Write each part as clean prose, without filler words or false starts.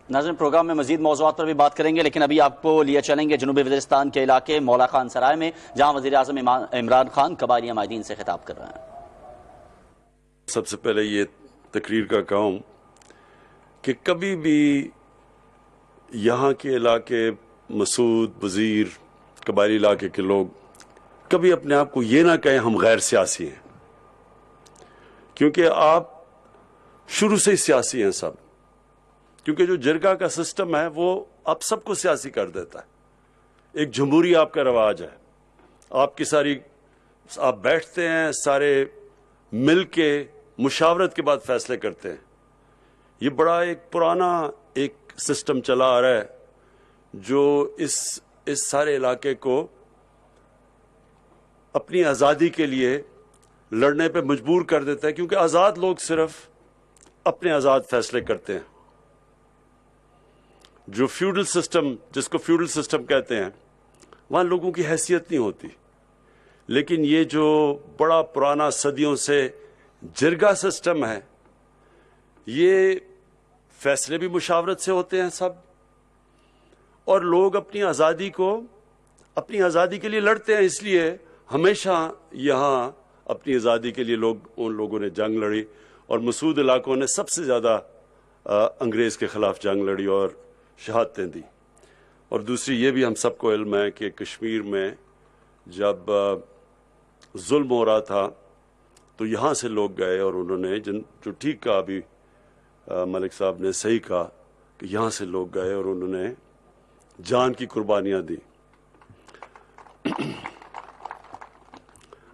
ناظرین پروگرام میں مزید موضوعات پر بھی بات کریں گے، لیکن ابھی آپ کو لیے چلیں گے جنوبی وزیرستان کے علاقے مولا خان سرائے میں، جہاں وزیر اعظم عمران خان قبائلی عمائدین سے خطاب کر رہے ہیں۔ سب سے پہلے یہ تقریر کا کام کہ کبھی بھی یہاں کے علاقے مسعود وزیر قبائلی علاقے کے لوگ کبھی اپنے آپ کو یہ نہ کہیں ہم غیر سیاسی ہیں، کیونکہ آپ شروع سے ہی سیاسی ہیں سب، کیونکہ جو جرگہ کا سسٹم ہے وہ آپ سب کو سیاسی کر دیتا ہے۔ ایک جمہوری آپ کا رواج ہے، آپ بیٹھتے ہیں سارے مل کے مشاورت کے بعد فیصلے کرتے ہیں۔ یہ بڑا ایک پرانا ایک سسٹم چلا آ رہا ہے جو اس سارے علاقے کو اپنی آزادی کے لیے لڑنے پہ مجبور کر دیتا ہے، کیونکہ آزاد لوگ صرف اپنے آزاد فیصلے کرتے ہیں۔ جو فیوڈل سسٹم، جس کو فیوڈل سسٹم کہتے ہیں، وہاں لوگوں کی حیثیت نہیں ہوتی، لیکن یہ جو بڑا پرانا صدیوں سے جرگہ سسٹم ہے، یہ فیصلے بھی مشاورت سے ہوتے ہیں سب، اور لوگ اپنی آزادی کے لیے لڑتے ہیں۔ اس لیے ہمیشہ یہاں اپنی آزادی کے لیے ان لوگوں نے جنگ لڑی، اور مسعود علاقوں نے سب سے زیادہ انگریز کے خلاف جنگ لڑی اور شہادتیں دی۔ اور دوسری یہ بھی ہم سب کو علم ہے کہ کشمیر میں جب ظلم ہو رہا تھا تو یہاں سے لوگ گئے اور انہوں نے جو ٹھیک کہا، ابھی ملک صاحب نے صحیح کہا کہ یہاں سے لوگ گئے اور انہوں نے جان کی قربانیاں دی۔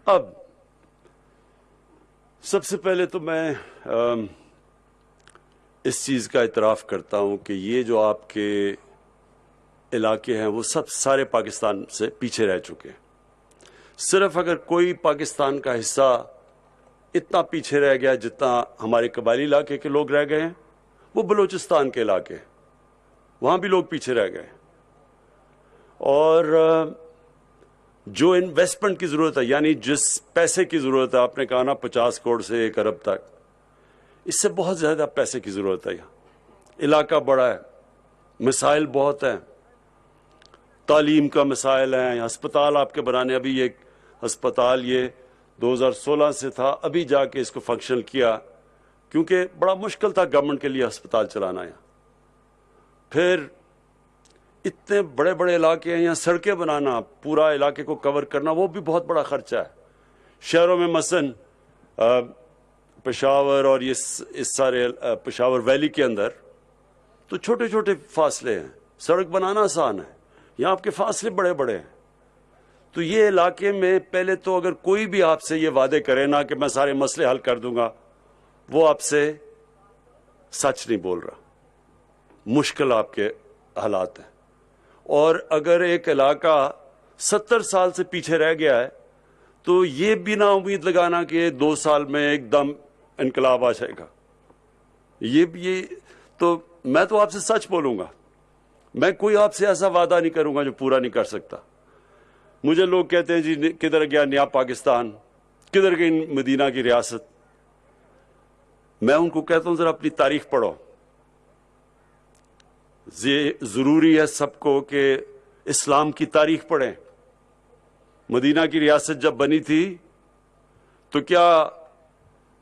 اب سب سے پہلے تو میں اس چیز کا اعتراف کرتا ہوں کہ یہ جو آپ کے علاقے ہیں وہ سارے پاکستان سے پیچھے رہ چکے ہیں۔ صرف اگر کوئی پاکستان کا حصہ اتنا پیچھے رہ گیا جتنا ہمارے قبائلی علاقے کے لوگ رہ گئے ہیں، وہ بلوچستان کے علاقے، وہاں بھی لوگ پیچھے رہ گئے۔ اور جو انویسٹمنٹ کی ضرورت ہے، یعنی جس پیسے کی ضرورت ہے، آپ نے کہا نا 50 کروڑ سے 1 ارب تک، اس سے بہت زیادہ پیسے کی ضرورت ہے۔ یہاں علاقہ بڑا ہے، مسائل بہت ہیں، تعلیم کا مسائل ہیں، ہسپتال آپ کے بنانے، ابھی ایک ہسپتال یہ 2016 سے تھا، ابھی جا کے اس کو فنکشنل کیا، کیونکہ بڑا مشکل تھا گورنمنٹ کے لیے ہسپتال چلانا یہاں۔ پھر اتنے بڑے بڑے علاقے ہیں، یہاں سڑکیں بنانا، پورا علاقے کو کور کرنا، وہ بھی بہت بڑا خرچہ ہے۔ شہروں میں مثلاً پشاور اور اس سارے پشاور ویلی کے اندر تو چھوٹے چھوٹے فاصلے ہیں، سڑک بنانا آسان ہے، یہاں آپ کے فاصلے بڑے بڑے ہیں۔ تو یہ علاقے میں پہلے تو اگر کوئی بھی آپ سے یہ وعدے کرے نا کہ میں سارے مسئلے حل کر دوں گا، وہ آپ سے سچ نہیں بول رہا، مشکل آپ کے حالات ہیں۔ اور اگر ایک علاقہ 70 سال سے پیچھے رہ گیا ہے تو یہ بھی نا امید لگانا کہ 2 سال میں ایک دم انقلاب آ جائے گا۔ یہ تو میں تو آپ سے سچ بولوں گا، میں کوئی آپ سے ایسا وعدہ نہیں کروں گا جو پورا نہیں کر سکتا۔ مجھے لوگ کہتے ہیں جی کدھر گیا نیا پاکستان، کدھر گئی مدینہ کی ریاست؟ میں ان کو کہتا ہوں ذرا اپنی تاریخ پڑھو۔ ضروری ہے سب کو کہ اسلام کی تاریخ پڑھیں۔ مدینہ کی ریاست جب بنی تھی تو کیا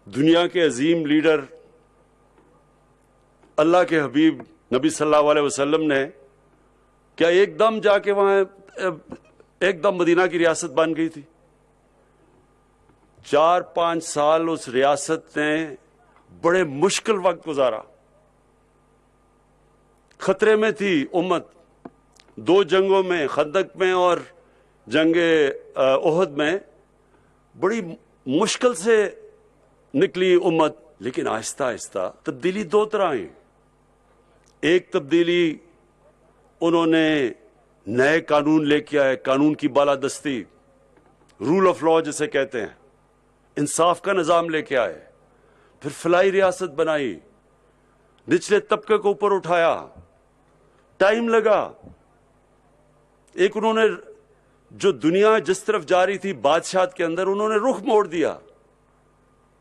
دنیا کے عظیم لیڈر اللہ کے حبیب نبی صلی اللہ علیہ وسلم نے کیا ایک دم جا کے وہاں ایک دم مدینہ کی ریاست بن گئی تھی؟ 4-5 سال اس ریاست نے بڑے مشکل وقت گزارا، خطرے میں تھی امت، 2 جنگوں میں، خندق میں اور جنگ احد میں بڑی مشکل سے نکلی امت، لیکن آہستہ آہستہ تبدیلی 2 طرح ہیں۔ ایک تبدیلی انہوں نے نئے قانون لے کے آئے، قانون کی بالادستی، رول آف لا جسے کہتے ہیں، انصاف کا نظام لے کے آئے، پھر فلاحی ریاست بنائی، نچلے طبقے کو اوپر اٹھایا، ٹائم لگا۔ ایک انہوں نے جو دنیا جس طرف جا رہی تھی بادشاہت کے اندر، انہوں نے رخ موڑ دیا،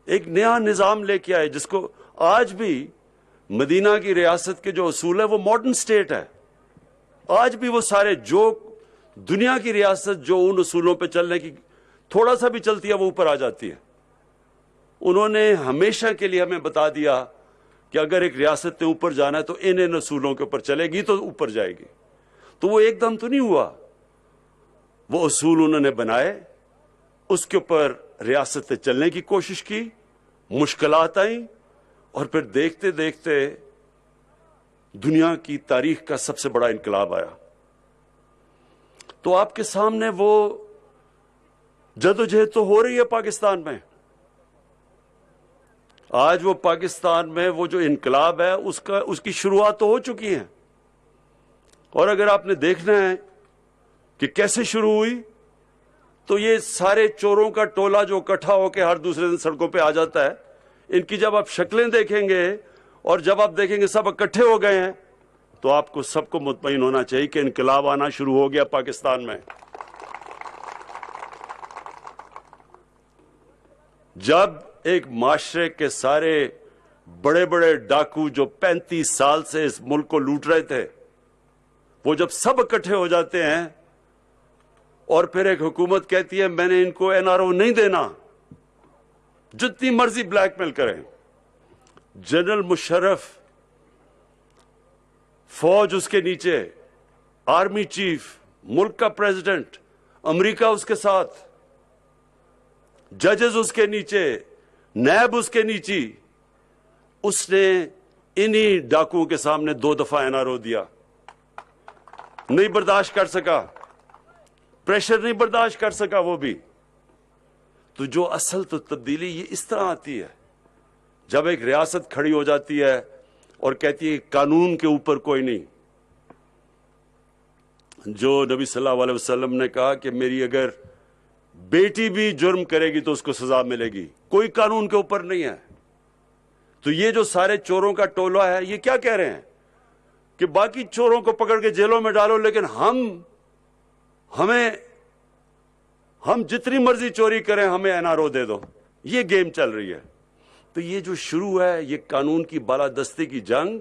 ایک نیا نظام لے کے آئے جس کو آج بھی مدینہ کی ریاست کے جو اصول ہے وہ ماڈرن سٹیٹ ہے. آج بھی وہ سارے جو دنیا کی ریاست جو ان اصولوں پہ چلنے کی تھوڑا سا بھی چلتی ہے وہ اوپر آ جاتی ہے. انہوں نے ہمیشہ کے لیے ہمیں بتا دیا کہ اگر ایک ریاست نے اوپر جانا ہے تو ان اصولوں کے اوپر چلے گی تو اوپر جائے گی. تو وہ ایک دم تو نہیں ہوا. وہ اصول انہوں نے بنائے, اس کے اوپر ریاست نے چلنے کی کوشش کی, مشکلات آئیں, اور پھر دیکھتے دیکھتے دنیا کی تاریخ کا سب سے بڑا انقلاب آیا. تو آپ کے سامنے وہ جدوجہد تو ہو رہی ہے پاکستان میں. آج وہ پاکستان میں وہ جو انقلاب ہے اس کی شروعات تو ہو چکی ہیں. اور اگر آپ نے دیکھنا ہے کہ کیسے شروع ہوئی تو یہ سارے چوروں کا ٹولہ جو اکٹھا ہو کے ہر دوسرے دن سڑکوں پہ آ جاتا ہے, ان کی جب آپ شکلیں دیکھیں گے اور جب آپ دیکھیں گے سب اکٹھے ہو گئے ہیں تو آپ کو سب کو مطمئن ہونا چاہیے کہ انقلاب آنا شروع ہو گیا پاکستان میں. جب ایک معاشرے کے سارے بڑے بڑے ڈاکو جو 35 سال سے اس ملک کو لوٹ رہے تھے, وہ جب سب اکٹھے ہو جاتے ہیں اور پھر ایک حکومت کہتی ہے میں نے ان کو NRO نہیں دینا, جتنی مرضی بلیک میل کریں. جنرل مشرف, فوج اس کے نیچے, آرمی چیف, ملک کا پریزیڈنٹ, امریکہ اس کے ساتھ, ججز اس کے نیچے, نیب اس کے نیچے, اس نے انہی ڈاکوؤں کے سامنے 2 دفعہ NRO دیا. نہیں برداشت کر سکا, پریشر نہیں برداشت کر سکا وہ بھی. تو جو اصل تو تبدیلی یہ اس طرح آتی ہے جب ایک ریاست کھڑی ہو جاتی ہے اور کہتی ہے قانون کے اوپر کوئی نہیں. جو نبی صلی اللہ علیہ وسلم نے کہا کہ میری اگر بیٹی بھی جرم کرے گی تو اس کو سزا ملے گی, کوئی قانون کے اوپر نہیں ہے. تو یہ جو سارے چوروں کا ٹولہ ہے یہ کیا کہہ رہے ہیں کہ باقی چوروں کو پکڑ کے جیلوں میں ڈالو, لیکن ہم جتنی مرضی چوری کریں ہمیں NRO دے دو. یہ گیم چل رہی ہے. تو یہ جو شروع ہے یہ قانون کی بالادستی کی جنگ,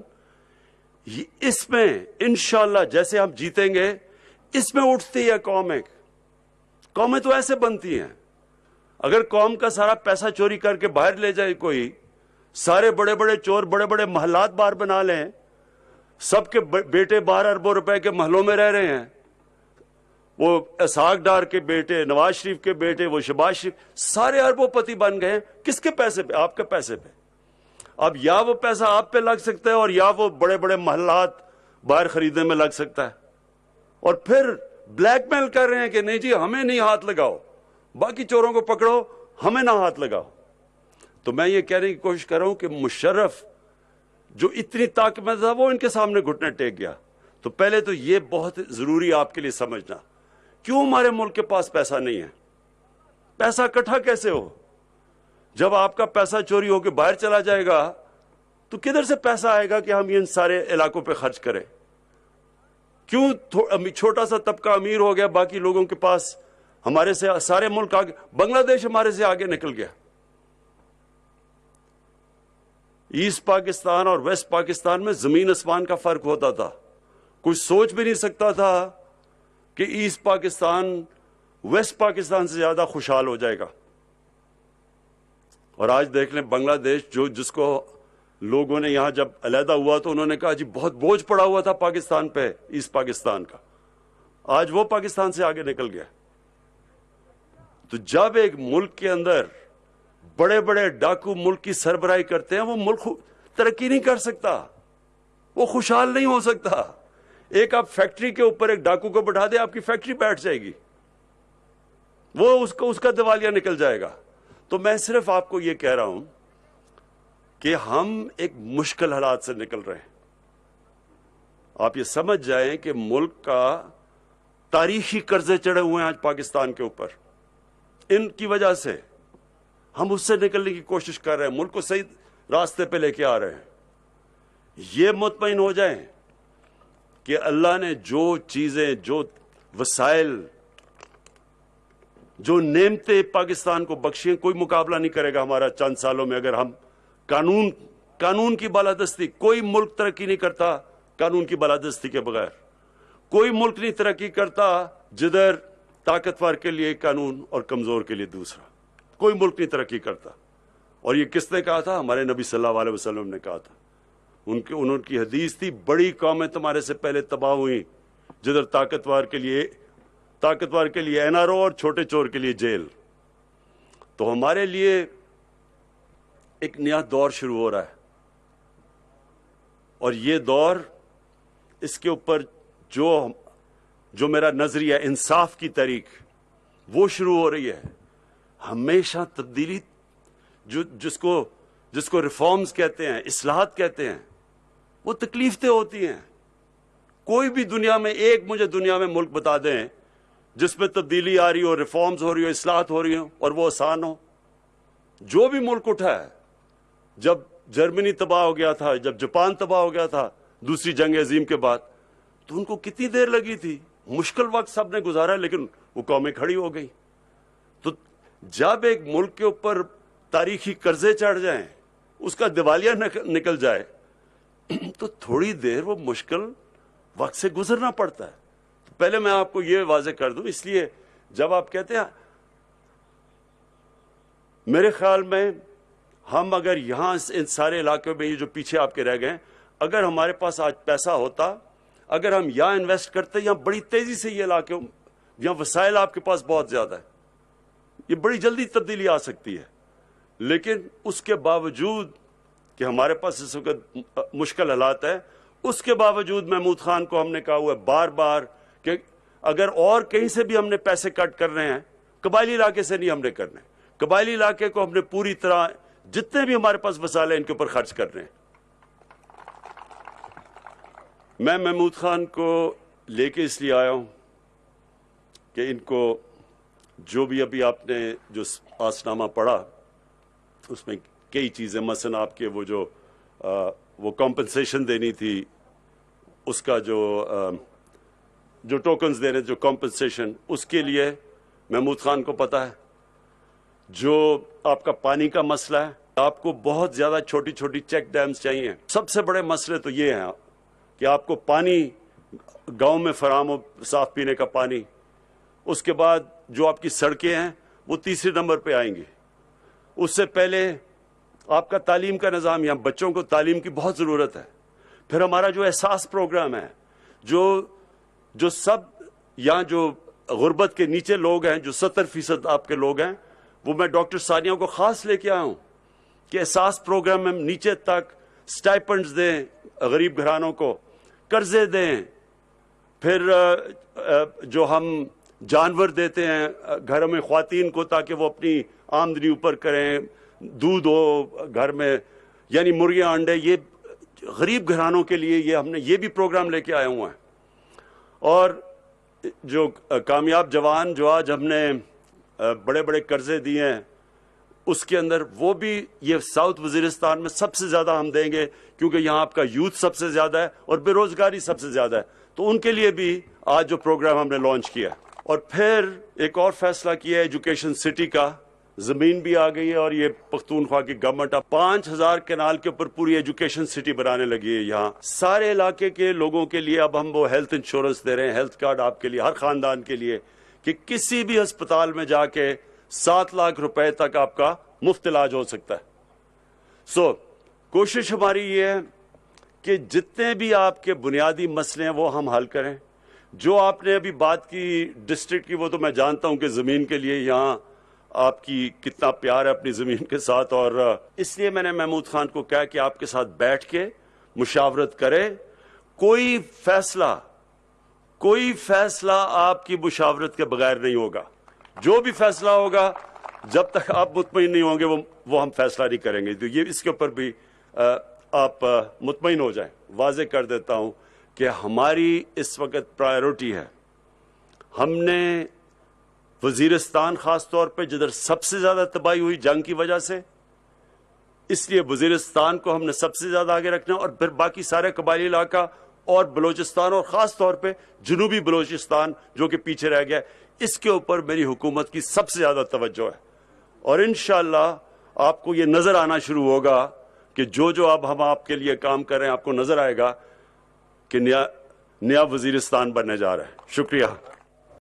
اس میں انشاءاللہ جیسے ہم جیتیں گے اس میں اٹھتی ہے قومیں تو ایسے بنتی ہیں. اگر قوم کا سارا پیسہ چوری کر کے باہر لے جائے کوئی, سارے بڑے بڑے چور بڑے بڑے محلات باہر بنا لیں, سب کے بیٹے 12 اربوں روپے کے محلوں میں رہ رہے ہیں, وہ اسحاق ڈار کے بیٹے, نواز شریف کے بیٹے, وہ شہباز شریف, سارے اربوں پتی بن گئے. کس کے پیسے پہ؟ آپ کے پیسے پہ. اب یا وہ پیسہ آپ پہ لگ سکتا ہے اور یا وہ بڑے بڑے محلات باہر خریدنے میں لگ سکتا ہے. اور پھر بلیک میل کر رہے ہیں کہ نہیں جی ہمیں نہیں ہاتھ لگاؤ, باقی چوروں کو پکڑو, ہمیں نہ ہاتھ لگاؤ. تو میں یہ کہنے کی کوشش کر رہا ہوں کہ مشرف جو اتنی طاقتور تھا وہ ان کے سامنے گھٹنے ٹیک گیا. تو پہلے تو یہ بہت ضروری آپ کے لیے سمجھنا, کیوں ہمارے ملک کے پاس پیسہ نہیں ہے. پیسہ اکٹھا کیسے ہو؟ جب آپ کا پیسہ چوری ہو کے باہر چلا جائے گا تو کدھر سے پیسہ آئے گا کہ ہم ان سارے علاقوں پہ خرچ کریں؟ کیوں چھوٹا سا طبقہ امیر ہو گیا, باقی لوگوں کے پاس ہمارے سے سارے ملک آگے, بنگلہ دیش ہمارے سے آگے نکل گیا. ایسٹ پاکستان اور ویسٹ پاکستان میں زمین آسمان کا فرق ہوتا تھا. کوئی سوچ بھی نہیں سکتا تھا کہ ایسٹ پاکستان ویسٹ پاکستان سے زیادہ خوشحال ہو جائے گا. اور آج دیکھ لیں بنگلہ دیش, جس کو لوگوں نے یہاں جب علیحدہ ہوا تو انہوں نے کہا جی بہت بوجھ پڑا ہوا تھا پاکستان پہ, ایسٹ پاکستان کا, آج وہ پاکستان سے آگے نکل گیا. تو جب ایک ملک کے اندر بڑے بڑے ڈاکو ملک کی سربراہی کرتے ہیں, وہ ملک ترقی نہیں کر سکتا, وہ خوشحال نہیں ہو سکتا. ایک آپ فیکٹری کے اوپر ایک ڈاکو کو بٹھا دیں, آپ کی فیکٹری بیٹھ جائے گی, وہ اس کا دیوالیہ نکل جائے گا. تو میں صرف آپ کو یہ کہہ رہا ہوں کہ ہم ایک مشکل حالات سے نکل رہے ہیں. آپ یہ سمجھ جائیں کہ ملک کا تاریخی قرضے چڑھے ہوئے ہیں آج پاکستان کے اوپر. ان کی وجہ سے ہم اس سے نکلنے کی کوشش کر رہے ہیں, ملک کو صحیح راستے پہ لے کے آ رہے ہیں. یہ مطمئن ہو جائیں کہ اللہ نے جو چیزیں, جو وسائل, جو نعمتیں پاکستان کو بخشی ہیں, کوئی مقابلہ نہیں کرے گا ہمارا چند سالوں میں, اگر ہم قانون قانون کی بالادستی. کوئی ملک ترقی نہیں کرتا قانون کی بالادستی کے بغیر. کوئی ملک نہیں ترقی کرتا جدھر طاقتور کے لیے قانون اور کمزور کے لیے دوسرا. کوئی ملک نہیں ترقی کرتا. اور یہ کس نے کہا تھا؟ ہمارے نبی صلی اللہ علیہ وسلم نے کہا تھا. انہوں کی حدیث تھی، بڑی قومیں تمہارے سے پہلے تباہ ہوئی جدھر طاقتور کے لیے این آر او اور چھوٹے چور کے لیے جیل. تو ہمارے لیے ایک نیا دور شروع ہو رہا ہے، اور یہ دور، اس کے اوپر جو میرا نظریہ انصاف کی تحریک وہ شروع ہو رہی ہے. ہمیشہ تبدیلی جس کو ریفارمز کہتے ہیں، اصلاحات کہتے ہیں، وہ تکلیف دہ ہوتی ہیں. کوئی بھی مجھے دنیا میں ملک بتا دیں جس میں تبدیلی آ رہی ہو، ریفارمز ہو رہی ہو، اصلاحات ہو رہی ہو اور وہ آسان ہو. جو بھی ملک اٹھا ہے، جب جرمنی تباہ ہو گیا تھا، جب جاپان تباہ ہو گیا تھا دوسری جنگ عظیم کے بعد، تو ان کو کتنی دیر لگی تھی. مشکل وقت سب نے گزارا، لیکن وہ قومیں کھڑی ہو گئی. تو جب ایک ملک کے اوپر تاریخی قرضے چڑھ جائیں، اس کا دیوالیہ نکل جائے، تو تھوڑی دیر وہ مشکل وقت سے گزرنا پڑتا ہے. پہلے میں آپ کو یہ واضح کر دوں. اس لیے جب آپ کہتے ہیں، میرے خیال میں ہم اگر یہاں ان سارے علاقوں میں یہ جو پیچھے آپ کے رہ گئے، اگر ہمارے پاس آج پیسہ ہوتا، اگر ہم یہاں انویسٹ کرتے، یہاں بڑی تیزی سے یہ علاقے، یہاں وسائل آپ کے پاس بہت زیادہ ہے، یہ بڑی جلدی تبدیلی آ سکتی ہے. لیکن اس کے باوجود کہ ہمارے پاس اس وقت مشکل حالات ہے، اس کے باوجود محمود خان کو ہم نے کہا ہوا ہے بار بار کہ اگر اور کہیں سے بھی ہم نے پیسے کٹ کر رہے ہیں، قبائلی علاقے سے نہیں ہم نے کرنے. قبائلی علاقے کو ہم نے پوری طرح جتنے بھی ہمارے پاس وسائل ہیں ان کے اوپر خرچ کر رہے ہیں. میں محمود خان کو لے کے اس لیے آیا ہوں کہ ان کو جو بھی ابھی آپ نے جو آسنامہ پڑھا، اس میں کئی چیزیں، مثلا آپ کے وہ کمپنسیشن دینی تھی، اس کا جو ٹوکنز دینے، جو کمپنسیشن، اس کے لیے محمود خان کو پتا ہے. جو آپ کا پانی کا مسئلہ ہے، آپ کو بہت زیادہ چھوٹی چھوٹی چیک ڈیمز چاہیے. سب سے بڑے مسئلے تو یہ ہیں کہ آپ کو پانی گاؤں میں فراہم ہو، صاف پینے کا پانی. اس کے بعد جو آپ کی سڑکیں ہیں وہ تیسرے نمبر پہ آئیں گی. اس سے پہلے آپ کا تعلیم کا نظام، یہاں بچوں کو تعلیم کی بہت ضرورت ہے. پھر ہمارا جو احساس پروگرام ہے، جو سب یہاں جو غربت کے نیچے لوگ ہیں، جو 70% آپ کے لوگ ہیں، وہ میں ڈاکٹر ثانیہ کو خاص لے کے آیا ہوں کہ احساس پروگرام میں نیچے تک سٹائپنڈز دیں، غریب گھرانوں کو قرضے دیں. پھر جو ہم جانور دیتے ہیں گھر میں خواتین کو تاکہ وہ اپنی آمدنی اوپر کریں، دودھ ہو گھر میں، یعنی مرغیاں، انڈے، یہ غریب گھرانوں کے لیے ہم نے یہ بھی پروگرام لے کے آئے ہوئے ہیں. اور جو کامیاب جوان جو آج ہم نے بڑے بڑے قرضے دیے ہیں، اس کے اندر وہ بھی یہ ساؤتھ وزیرستان میں سب سے زیادہ ہم دیں گے، کیونکہ یہاں آپ کا یوتھ سب سے زیادہ ہے اور بے روزگاری سب سے زیادہ ہے. تو ان کے لیے بھی آج جو پروگرام ہم نے لانچ کیا. اور پھر ایک اور فیصلہ کیا ہے ایجوکیشن سٹی کا. زمین بھی آ گئی ہے اور یہ پختونخوا کی گورنمنٹ 5000 کنال کے اوپر پوری ایجوکیشن سٹی بنانے لگی ہے. یہاں سارے علاقے کے لوگوں کے لیے اب ہم وہ ہیلتھ انشورنس دے رہے ہیں، ہیلتھ کارڈ آپ کے لیے، ہر خاندان کے لیے، کہ کسی بھی ہسپتال میں جا کے 7 لاکھ روپے تک آپ کا مفت علاج ہو سکتا ہے. کوشش ہماری یہ ہے کہ جتنے بھی آپ کے بنیادی مسئلے ہیں وہ ہم حل کریں. جو آپ نے ابھی بات کی ڈسٹرکٹ کی، وہ تو میں جانتا ہوں کہ زمین کے لیے یہاں آپ کی کتنا پیار ہے اپنی زمین کے ساتھ، اور اس لیے میں نے محمود خان کو کہا کہ آپ کے ساتھ بیٹھ کے مشاورت کرے. کوئی فیصلہ آپ کی مشاورت کے بغیر نہیں ہوگا. جو بھی فیصلہ ہوگا، جب تک آپ مطمئن نہیں ہوں گے وہ ہم فیصلہ نہیں کریں گے. تو یہ اس کے اوپر بھی آپ مطمئن ہو جائیں. واضح کر دیتا ہوں کہ ہماری اس وقت پرائیورٹی ہے، ہم نے وزیرستان خاص طور پہ جدھر سب سے زیادہ تباہی ہوئی جنگ کی وجہ سے، اس لیے وزیرستان کو ہم نے سب سے زیادہ آگے رکھنا، اور پھر باقی سارے قبائلی علاقہ اور بلوچستان، اور خاص طور پہ جنوبی بلوچستان جو کہ پیچھے رہ گیا، اس کے اوپر میری حکومت کی سب سے زیادہ توجہ ہے. اور انشاءاللہ آپ کو یہ نظر آنا شروع ہوگا کہ جو اب ہم آپ کے لیے کام کر رہے ہیں آپ کو نظر آئے گا کہ نیا وزیرستان بننے جا رہا ہے. شکریہ.